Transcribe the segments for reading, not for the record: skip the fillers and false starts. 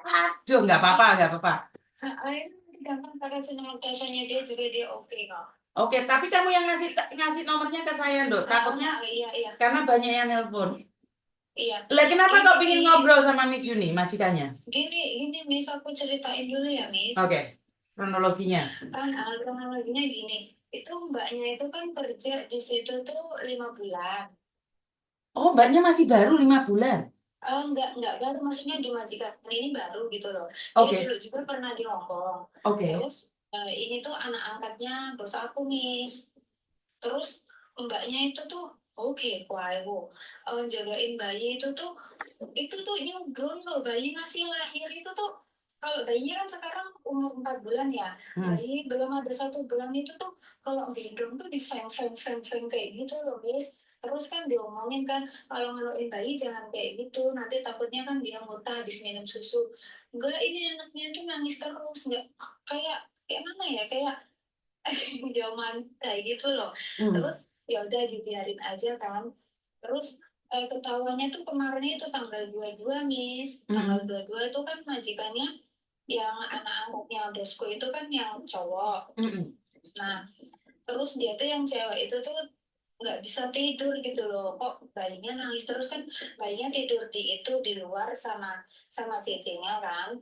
Aduh, nggak apa-apa, nggak apa-apa. Gampang pakai nomor teleponnya dia juga dia oke kok. Oke, tapi kamu yang ngasih nomornya ke saya, Dok. Takutnya Iya. karena banyak yang nelpon. Iya. Lah, kenapa Gini, kok pingin Miss. ngobrol sama Miss Yuni, majikannya? Gini, Miss, aku ceritain dulu ya, Miss. Oke, kronologinya. Kan kronologinya gini, itu mbaknya itu kan kerja di situ tuh 5 bulan. Oh, mbaknya masih baru 5 bulan. Enggak baru, maksudnya di majikan ini baru gitu loh. Dia Oke. dulu juga pernah di Hong Kong. Oke. Terus ini tuh anak angkatnya bos aku, Miss. Terus mbaknya itu tuh oke, jagain bayi itu tuh newborn loh, bayi masih lahir itu tuh. Kalau bayinya kan sekarang umur 4 bulan ya, bayi belum ada 1 bulan itu tuh kalau gendong tuh di feng kayak gitu loh, Miss. Terus kan diomongin kan, kalau ngeluin bayi jangan kayak gitu, nanti takutnya kan dia muntah habis minum susu. Enggak, ini anaknya tuh nangis terus, enggak kayak mana ya, kayak zaman kayak gitu loh. Terus ya udah dibiarin aja kan. Terus ketahuannya tuh kemarin itu tanggal 22, Miss. Tanggal 22 itu kan majikannya yang anak angkatnya bosku itu kan yang cowok. Nah, terus dia tuh yang cewek itu tuh nggak bisa tidur gitu loh, kok bayinya nangis terus kan, bayinya tidur di luar sama cecenya kan.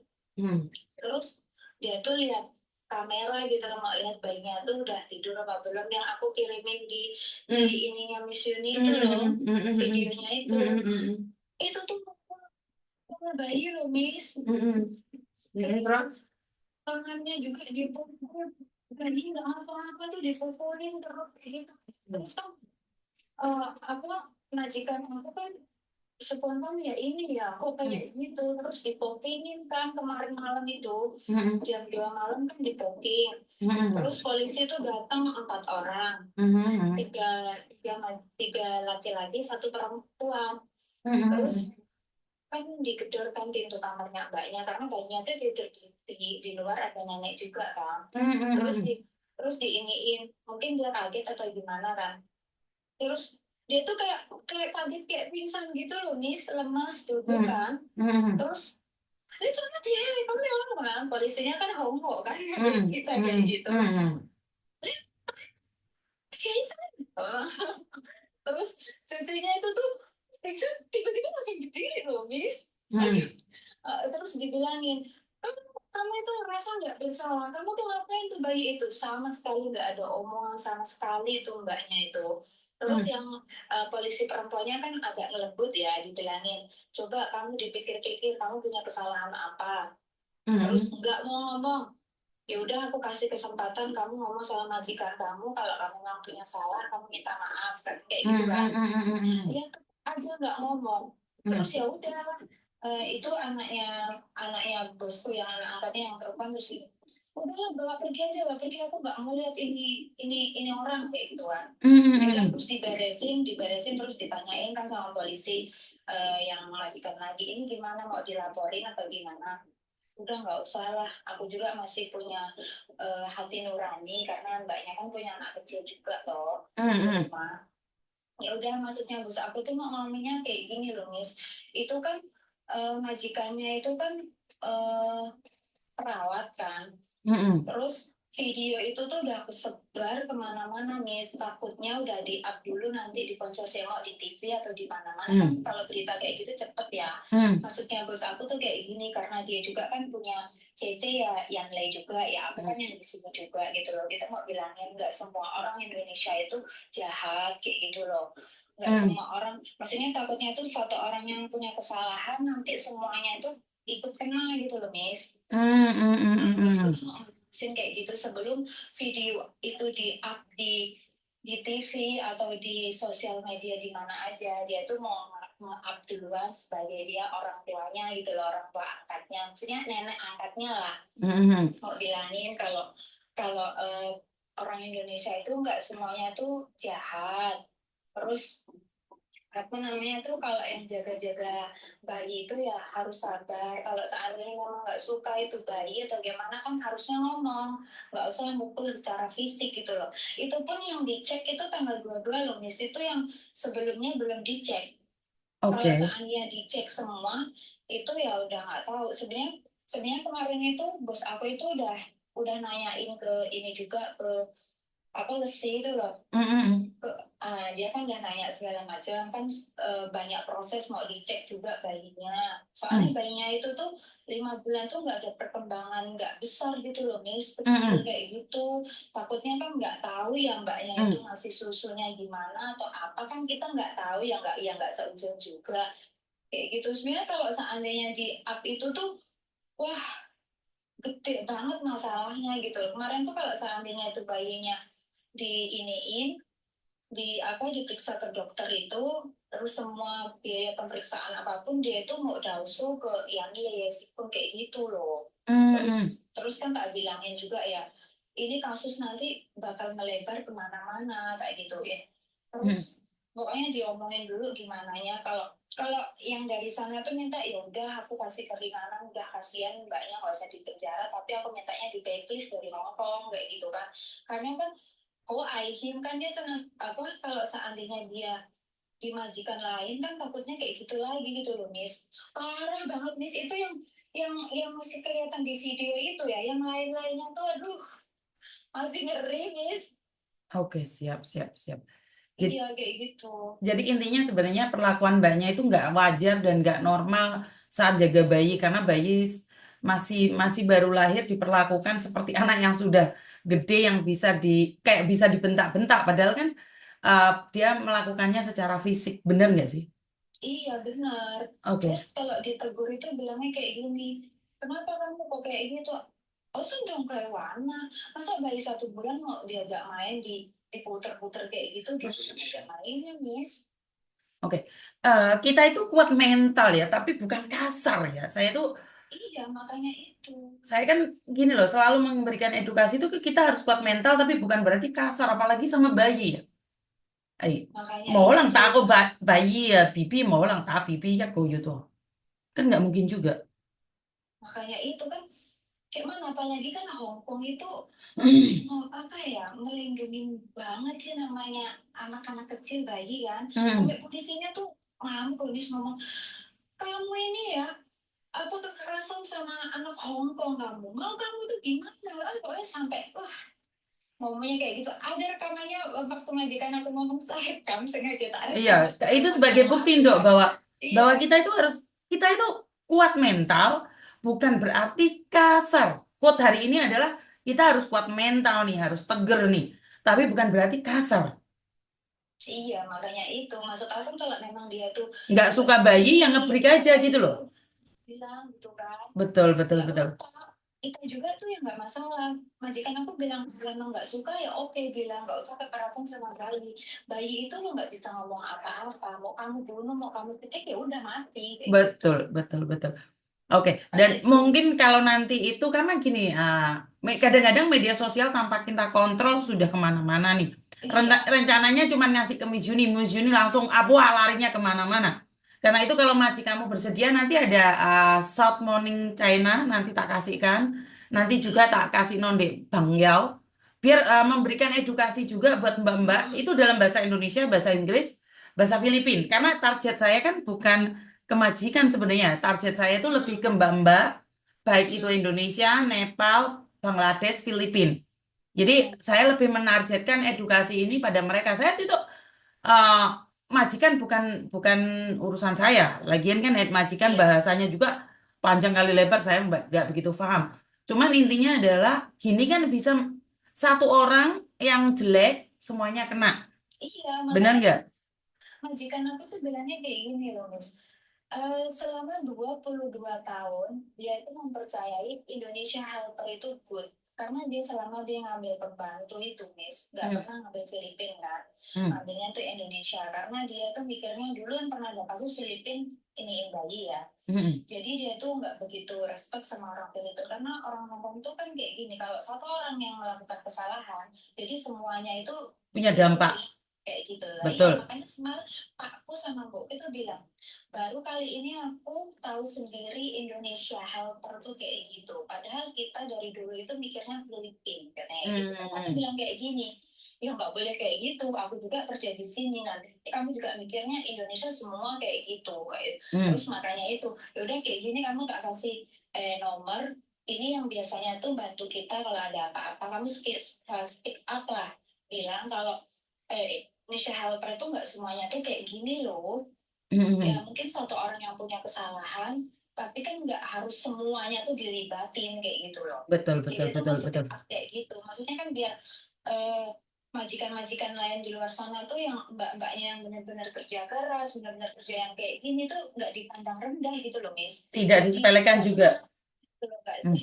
Terus dia tuh lihat kamera gitu loh, mau lihat bayinya tuh udah tidur apa belum, yang aku kirimin di ininya Miss Yuni itu loh, videonya itu tuh bayi loh, Miss. Terus tangannya juga dipukul, bayi nggak apa-apa tuh dipukulin terus gitu. Terus kan apa, majikan aku kan spontan ya ini ya kok kayak gitu, terus dipokingin kan kemarin malam itu jam 2 malam kan dipoking. Terus polisi itu datang 4 orang, tiga laki-laki 1 perempuan. Terus kan digedor kan pintu kamarnya mbaknya, karena mbaknya tuh tidur di luar, ada nenek juga kan. Terus diiniin, mungkin dia kaget atau gimana kan. Terus dia tuh kayak kaget, kayak pingsan gitu loh, Miss, lemas duduk kan. Terus itu dia kamu orang kan, polisinya kan homo kan, kita kayak gitu. Terus cucunya itu tuh tiba-tiba langsung berdiri loh, Miss. Terus dibilangin, kamu itu ngerasa nggak bersalah, kamu tuh ngapain tuh bayi itu, sama sekali nggak ada omongan sama sekali tuh mbaknya itu. Terus yang polisi perempuannya kan agak ngelembut ya, dibilangin, coba kamu dipikir-pikir kamu punya kesalahan apa. Terus nggak mau ngomong. Ya udah, aku kasih kesempatan kamu ngomong soal majikan kamu, kalau kamu nggak punya salah kamu minta maaf kan, kayak gitu kan. Ya aja nggak ngomong. Terus ya udah, itu anaknya bosku yang anak angkatnya yang perempuan, terus udahlah bawa pergi aja, bawa pergi, aku nggak mau lihat ini orang kayak gitu kan. Terus diberesin terus ditanyain kan sama polisi yang majikan lagi, ini gimana, mau dilaporin atau gimana. Udah nggak usah lah, aku juga masih punya hati nurani, karena mbaknya kan punya anak kecil juga loh di rumah. Ya udah, maksudnya bos aku tuh mau ngomongnya kayak gini loh, Miss. Itu kan majikannya itu kan perawat kan. Terus video itu tuh udah kesebar kemana-mana, Miss. Takutnya udah di-up dulu nanti di Konco Semok, di TV atau di mana-mana. Kan kalau berita kayak gitu cepet ya. Maksudnya bos aku tuh kayak gini, karena dia juga kan punya CC ya, yang lain juga ya, aku kan yang di sini juga gitu loh. Kita mau bilangin nggak semua orang Indonesia itu jahat kayak gitu loh. Nggak semua orang, maksudnya takutnya itu satu orang yang punya kesalahan nanti semuanya itu ikut kena gitu loh, Miss. Kayak gitu, sebelum video itu di-up di TV atau di sosial media di mana aja, dia tuh mau up duluan sebagai dia orang tuanya gitu loh, orang tua angkatnya, maksudnya nenek angkatnya lah. Mau bilangin kalau orang Indonesia itu nggak semuanya tuh jahat. Terus apa namanya tuh, kalau yang jaga-jaga bayi itu ya harus sabar. Kalau seandainya memang nggak suka itu bayi atau gimana, kan harusnya ngomong, nggak usah mukul secara fisik gitu loh. Itu pun yang dicek itu tanggal 22 loh, Miss. Itu yang sebelumnya belum dicek. Kalau seandainya dicek semua itu ya udah nggak tahu. Sebenarnya kemarin itu bos aku itu udah nanyain ke ini juga, ke apa, Lesi itu loh. Dia kan udah nanya segala macam kan, banyak proses mau dicek juga bayinya. Soalnya bayinya itu tuh 5 bulan tuh nggak ada perkembangan, nggak besar gitu loh, Miss, kecil kayak gitu. Takutnya kan nggak tahu ya mbaknya itu ngasih susunya gimana atau apa, kan kita nggak tahu ya nggak seujung juga kayak gitu. Sebenarnya kalau seandainya di up itu tuh, wah, gede banget masalahnya gitu loh. Kemarin tuh kalau seandainya itu bayinya diiniin, diperiksa ke dokter itu, terus semua biaya pemeriksaan apapun dia itu mau dauso ke yang yayasikun kayak gitu loh. Terus kan tak bilangin juga ya, ini kasus nanti bakal melebar kemana-mana kayak gitu ya. Terus pokoknya diomongin dulu gimana ya, kalau kalau yang dari sana tuh minta ya udah aku kasih keringanan, udah kasihan mbaknya nggak usah dipenjara, tapi aku mintanya di blacklist dari Hongkong kayak gitu kan. Karena kan Aihim kan dia senang apa, kalau seandainya dia di majikan lain kan takutnya kayak gitu lagi gitu loh, Miss. Parah banget, Miss. Itu yang masih kelihatan di video itu ya, yang lain-lainnya tuh aduh masih ngeri, Miss. Oke, siap, siap, siap. Iya kayak gitu. Jadi intinya sebenarnya perlakuan mbaknya itu nggak wajar dan nggak normal saat jaga bayi, karena bayi masih masih baru lahir diperlakukan seperti anak yang sudah gede yang kayak bisa dibentak-bentak, padahal kan dia melakukannya secara fisik, bener nggak sih? Iya benar. Oke. Terus kalau ditegur itu bilangnya kayak gini, kenapa kamu kok kayak ini tuh? Osun dong kayak warna. Masa bayi 1 bulan mau diajak main diputer-puter kayak gitu, diajak mainnya, Miss. Oke. Kita itu kuat mental ya, tapi bukan kasar ya. Iya, makanya itu. Saya kan gini loh, selalu memberikan edukasi itu kita harus kuat mental, tapi bukan berarti kasar, apalagi sama bayi ya. Ay, Makanya mau lang itu. tako bayi ya, pipi mau lang tak pipi ya goyo tuh. Kan nggak mungkin juga. Makanya itu kan, kayak mana, apalagi kan Hong Kong itu mau apa ya, melindungi banget sih namanya anak-anak kecil, bayi kan. Sampai polisinya tuh polisi ngomong, kamu ini ya apa kekerasan sama anak Hong Kong, kamu itu gimana. Pokoknya sampai ngomongnya kayak gitu. Ada rekamannya waktu majikan aku ngomong, saya rekam sengaja tak Iya, rekam itu rekaman sebagai mama bukti aku dok ya. bahwa Iya. kita itu kuat mental, bukan berarti kasar. Quote hari ini adalah kita harus kuat mental nih, harus tegar nih, tapi bukan berarti kasar. Iya, makanya itu. Maksud aku kalau memang dia tuh Nggak nggak suka suka bayi yang ini, ngebreak nggak suka aja bayi, gitu ya loh. udah bilang gitu kan. Betul, betul, Nggak betul. apa-apa. Kita juga tuh yang nggak masalah. Majikan aku bilang, memang nggak suka ya oke, bilang nggak usah kekerasan sama bayi. Bayi itu lo nggak bisa ngomong apa-apa. Mau kamu bunuh, mau kamu titik, ya udah mati. Kayak gitu. Betul, betul, betul. Oke, dan Makanya itu. mungkin kalau nanti itu karena gini, kadang-kadang media sosial tanpa kita kontrol sudah kemana-mana nih. Iya. Rencananya cuma ngasih ke Miss Juni langsung larinya kemana-mana. Karena itu kalau maci kamu bersedia nanti ada South Morning China nanti tak kasihkan. Nanti juga tak kasih nonde Bang Yao. Biar memberikan edukasi juga buat mbak-mbak itu dalam bahasa Indonesia, bahasa Inggris, bahasa Filipin. Karena target saya kan bukan kemajikan sebenarnya. Target saya itu lebih ke mbak-mbak, baik itu Indonesia, Nepal, Bangladesh, Filipina. Jadi saya lebih menargetkan edukasi ini pada mereka. Saya itu eh, majikan bukan bukan urusan saya. Lagian kan majikan Iya. bahasanya juga panjang kali lebar, saya nggak begitu paham. Cuman intinya adalah gini kan bisa satu orang yang jelek semuanya kena. Iya, Benar makanya nggak? majikan aku tuh bilangnya kayak gini loh, Miss. Selama 22 tahun, dia itu mempercayai Indonesia Helper itu good. Karena dia selama dia ngambil pembantu itu, Miss, nggak Hmm. pernah ngambil Filipina kan. Hmm. Ngambilnya tuh Indonesia. Karena dia tuh mikirnya dulu yang pernah ada kasus Filipin iniin bayi ya. Hmm. Jadi dia tuh nggak begitu respect sama orang Filipin. Karena orang Hongkong tuh kan kayak gini, kalau satu orang yang melakukan kesalahan, jadi semuanya itu Punya ikut dampak. sih. Kayak gitu lah. Iya, Betul. makanya semalam Pakku sama Bu itu bilang, baru kali ini aku tahu sendiri Indonesia Helper tuh kayak gitu. Padahal kita dari dulu itu mikirnya Filipin katanya gitu. Kan aku Hmm. bilang kayak gini. ya nggak boleh kayak gitu, aku juga kerja di sini, nanti kamu juga mikirnya Indonesia semua kayak gitu. Terus Hmm. makanya itu, yaudah kayak gini kamu tak kasih nomor, ini yang biasanya tuh bantu kita kalau ada apa-apa, kamu speak up lah, bilang kalau Indonesia Helper itu nggak semuanya tuh kayak gini loh. Ya Hmm. mungkin satu orang yang punya kesalahan, tapi kan nggak harus semuanya tuh dilibatin kayak gitu loh. Betul, betul, Jadi itu betul, masih betul. kayak gitu. Maksudnya kan biar eh, majikan-majikan lain di luar sana tuh yang mbak-mbaknya yang benar-benar kerja keras, benar-benar kerja yang kayak gini tuh nggak dipandang rendah gitu loh, Miss. Tidak disepelekan Nggak juga. semua gitu loh, Hmm.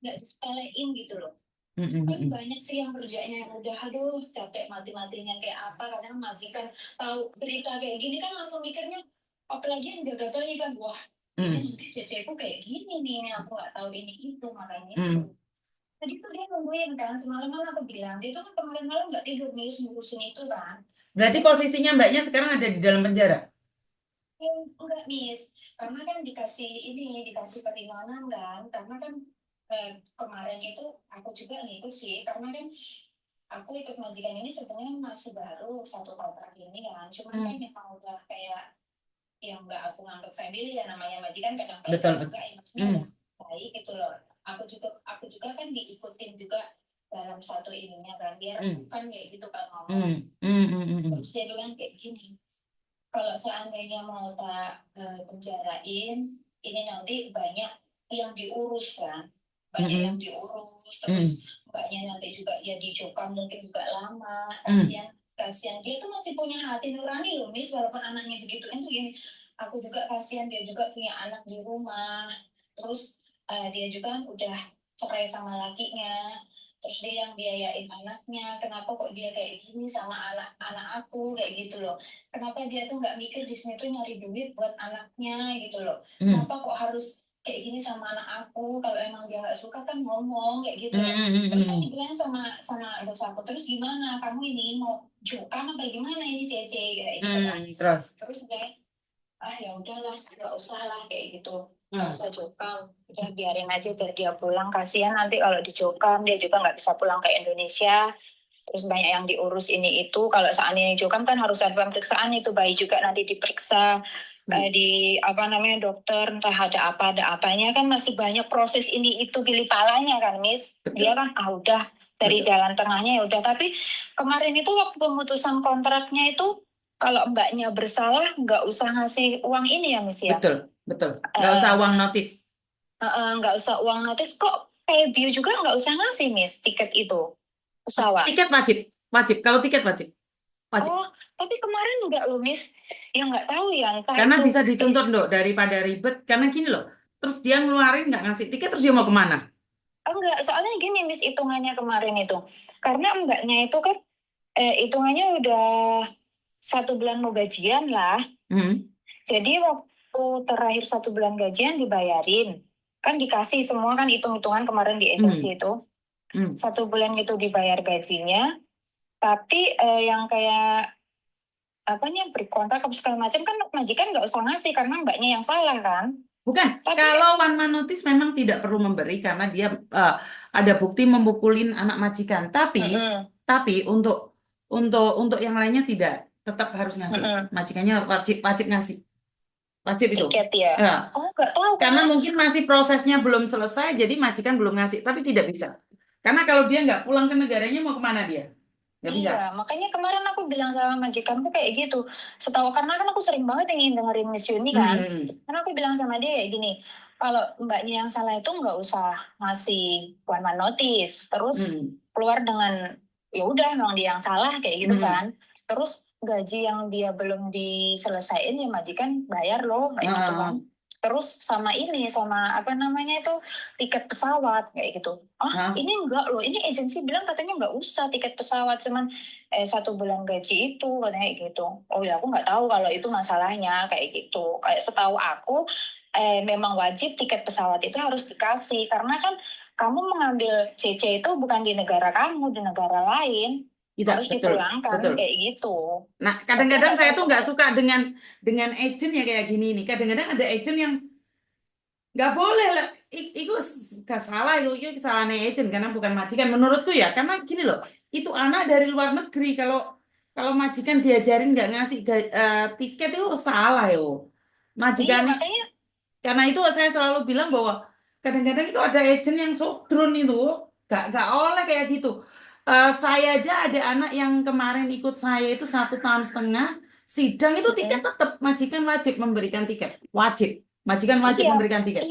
nggak disepelein gitu loh. Hmm, hmm, Kan hmm. banyak sih yang kerjanya yang udah aduh capek mati-matinya kayak apa, kadang majikan tahu berita kayak gini kan langsung mikirnya, apalagi yang jaga bayi kan, wah ini Hmm. nanti ceceku kayak gini nih, ini aku nggak tahu ini itu, makanya itu Hmm. tadi tuh dia nungguin kan semalaman, aku bilang dia tuh kan kemarin malam nggak tidur nih ngurusin itu kan. Berarti posisinya mbaknya sekarang ada di dalam penjara. Enggak, Miss, karena kan dikasih peringanan kan, karena kan kemarin itu aku juga ngikut sih, karena kan aku ikut majikan ini sebenarnya masih baru 1 kontrak ini kan, cuman kan Hmm. memang udah kayak yang nggak aku nganggap family ya, namanya majikan kadang baik Betul, kadang betul. enggak ya, maksudnya Hmm. udah baik gitu loh. Aku juga kan diikutin juga dalam satu ininya kan, dia Hmm. rembukan kayak gitu kan ngomong. Hmm. Hmm. Hmm. Hmm. Hmm. Terus dia bilang kayak gini, kalau seandainya mau tak penjarain, ini nanti banyak yang diurus kan, banyak yang Hmm. diurus, Hmm. terus mbaknya nanti juga ya dicokam mungkin juga lama, Hmm. kasihan kasihan dia tuh masih punya hati nurani loh, Miss, walaupun anaknya begituin tuh gini, aku juga kasihan, dia juga punya anak di rumah, terus dia juga kan udah cerai sama lakinya, terus dia yang biayain anaknya, kenapa kok dia kayak gini sama anak-anak aku kayak gitu loh, kenapa dia tuh nggak mikir di sini tuh nyari duit buat anaknya gitu loh, Hmm. kenapa kok harus kayak gini sama anak aku, kalau emang dia nggak suka kan ngomong kayak gitu Hmm. loh. Hmm. Terus kan Hmm. dibilang sama sama bos aku, terus gimana kamu ini mau jokam apa gimana ini Cece kayak gitu kan. Hmm. Terus. Terus dia, ah ya udahlah nggak usah lah kayak gitu, nggak Hmm. usah jokam, udah biarin aja biar dia pulang, kasihan nanti kalau dijokam dia juga nggak bisa pulang ke Indonesia, terus banyak yang diurus ini itu, kalau seandainya jokam kan harus ada pemeriksaan, itu bayi juga nanti diperiksa Hmm. di apa namanya dokter, entah ada apanya kan, masih banyak proses ini itu pilih palanya kan, Miss. Dia Betul, kan udah dari betul, jalan tengahnya ya udah, tapi kemarin itu waktu pemutusan kontraknya itu kalau mbaknya bersalah nggak usah ngasih uang ini ya, Miss ya. betul, betul. Nggak usah Eh, uang notis. nggak usah uang notis kok, Payview juga nggak usah ngasih, Miss, tiket itu pesawat. Tiket wajib, wajib. Kalau tiket wajib, wajib. Oh, tapi kemarin nggak loh, Miss. Ya nggak tahu ya, entah Karena itu bisa dituntut, Dok, daripada ribet. Karena gini loh, terus dia ngeluarin nggak ngasih tiket, terus dia mau kemana? enggak, soalnya gini, Miss, hitungannya kemarin itu. Karena mbaknya itu kan hitungannya udah 1 bulan mau gajian lah. Hmm. Jadi waktu terakhir 1 bulan gajian dibayarin. Kan dikasih semua kan hitung-hitungan kemarin di Hmm. agensi itu. Hmm. 1 bulan itu dibayar gajinya. Tapi yang kayak apanya berkontrak apa segala macam kan majikan nggak usah ngasih karena mbaknya yang salah kan. Bukan, Tapi kalau one man notice memang tidak perlu memberi karena dia ada bukti memukulin anak majikan. mm-mm, Tapi untuk yang lainnya tidak, tetap harus ngasih. mm-mm, Majikannya wajib wajib ngasih, wajib itu. tiket ya. Eh, Oh, nggak tahu karena karena mungkin masih prosesnya belum selesai, jadi majikan belum ngasih, tapi tidak bisa. Karena kalau dia nggak pulang ke negaranya mau kemana dia? Nggak bisa. iya, makanya kemarin aku bilang sama majikanku kayak gitu. Setahu karena kan aku sering banget ingin dengerin Miss Yuni kan. Hmm. Karena aku bilang sama dia kayak gini, kalau mbaknya yang salah itu nggak usah ngasih one man notice, terus Hmm. keluar dengan ya udah memang dia yang salah kayak gitu Hmm. kan. Terus gaji yang dia belum diselesaikan ya majikan bayar loh kayak gitu kan. Ah, Terus sama ini, sama apa namanya itu, tiket pesawat kayak gitu. Ah, ah. ini enggak loh, ini agensi bilang katanya nggak usah tiket pesawat, cuman 1 bulan gaji itu katanya kayak gitu. Oh ya, aku nggak tahu kalau itu masalahnya kayak gitu. Kayak setahu aku memang wajib tiket pesawat itu harus dikasih karena kan kamu mengambil CC itu bukan di negara kamu, di negara lain, Tidak, harus betul, dipulangkan betul. kayak gitu. Nah, Tapi kadang-kadang nggak saya tahu tuh nggak kenapa. suka dengan agent ya kayak gini nih. Kadang-kadang ada agent yang nggak boleh lah. Itu gak salah, itu kesalahan agent karena bukan majikan menurutku ya. Karena gini loh, itu anak dari luar negeri. Kalau kalau majikan diajarin nggak ngasih tiket itu salah yo. Iya Majikan makanya. karena itu saya selalu bilang bahwa kadang-kadang itu ada agent yang drone itu, gak oleh kayak gitu. Saya aja ada anak yang kemarin ikut saya itu 1 tahun setengah sidang itu tiket Mm-mm. tetap majikan wajib memberikan tiket, wajib. Majikan wajib Iya. memberikan tiket.